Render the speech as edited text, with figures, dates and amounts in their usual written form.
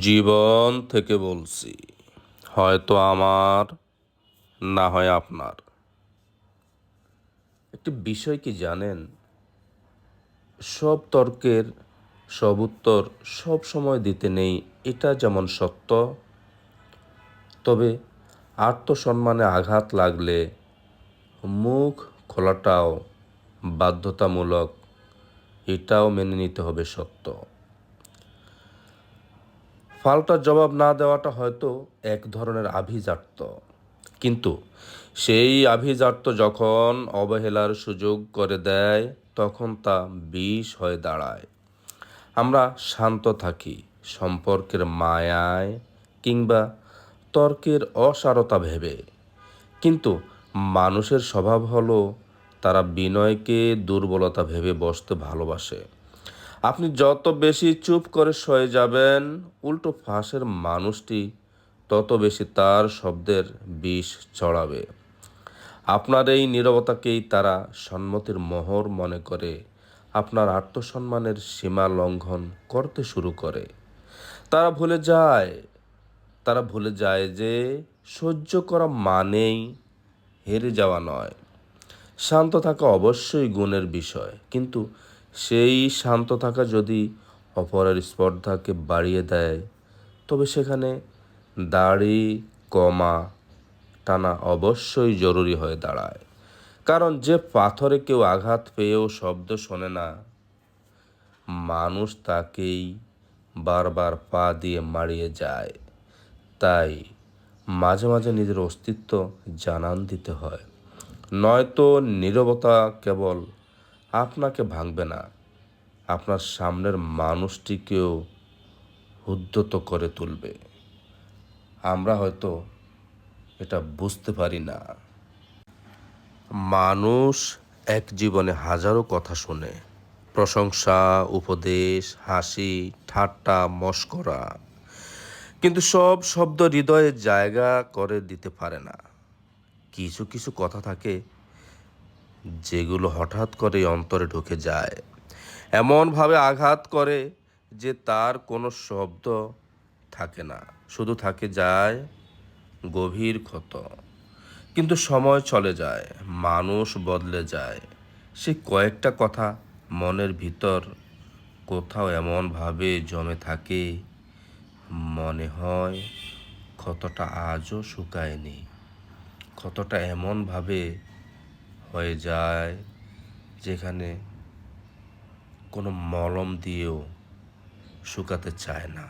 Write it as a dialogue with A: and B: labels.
A: জীবন থেকে বলছি, হয়তো আমার, না হয় আপনার। একটি বিষয় কি জানেন, সব তর্কের সব উত্তর সব সময় দিতে নেই, এটা যেমন সত্য, তবে আত্মসম্মানে আঘাত লাগলে মুখ খোলাটাও বাধ্যতামূলক, এটাও মেনে নিতে হবে সত্য। পাল্টা জবাব না দেওয়াটা হয়তো এক ধরনের আভিজাত্য, কিন্তু সেই আভিজাত্য যখন অবহেলার সুযোগ করে দেয়, তখন তা বিষ হয়ে দাঁড়ায়। আমরা শান্ত থাকি সম্পর্কের মায়ায় কিংবা তর্কের অসারতা ভেবে, কিন্তু মানুষের স্বভাব হলো তারা বিনয়কে দুর্বলতা ভেবে বসতে ভালোবাসে। আপনি যত বেশি চুপ করে সয়ে যাবেন, উল্টো ফাঁসের মানুষটি তত বেশি তার শব্দের বিষ ছড়াবে। আপনার এই নীরবতাকেই তারা সম্মতির মোহর মনে করে আপনার আত্মসম্মানের সীমা লঙ্ঘন করতে শুরু করে। তারা ভুলে যায় তারা ভুলে যায় যে সহ্য করা মানেই হেরে যাওয়া নয়। শান্ত থাকা অবশ্যই গুণের বিষয়, কিন্তু সেই শান্ত থাকা যদি অপরের স্পর্ধাকে বাড়িয়ে দেয়, তবে সেখানে দাড়ি কমা টানা অবশ্যই জরুরি হয়ে দাঁড়ায়। কারণ যে পাথরে কেউ আঘাত পেয়েও শব্দ শোনে না, মানুষ তাকেই বারবার পা দিয়ে মারিয়ে যায়। তাই মাঝে মাঝে নিজের অস্তিত্ব জানান দিতে হয়, নয়তো নীরবতা কেবল আপনাকে ভাঙবে না, আপনার সামনের মানুষটিকেও উদ্ধত করে তুলবে। আমরা হয়তো এটা বুঝতে পারি না। মানুষ এক জীবনে হাজারো কথা শোনে, প্রশংসা, উপদেশ, হাসি, ঠাট্টা, মশকরা, কিন্তু সব শব্দ হৃদয়ে জায়গা করে দিতে পারে না। কিছু কিছু কথা থাকে যেগুলো হঠাৎ করে অন্তরে ঢুকে যায়, এমনভাবে আঘাত করে যে তার কোনো শব্দ থাকে না, শুধু থাকে যায় গভীর ক্ষত। কিন্তু সময় চলে যায়, মানুষ বদলে যায়, সে কয়েকটা কথা মনের ভিতর কোথাও এমনভাবে জমে থাকে, মনে হয় ক্ষতটা আজও শুকায়নি। ক্ষতটা এমনভাবে হয়ে যায় যেখানে কোনো মলম দিয়েও শুকাতে চায় না।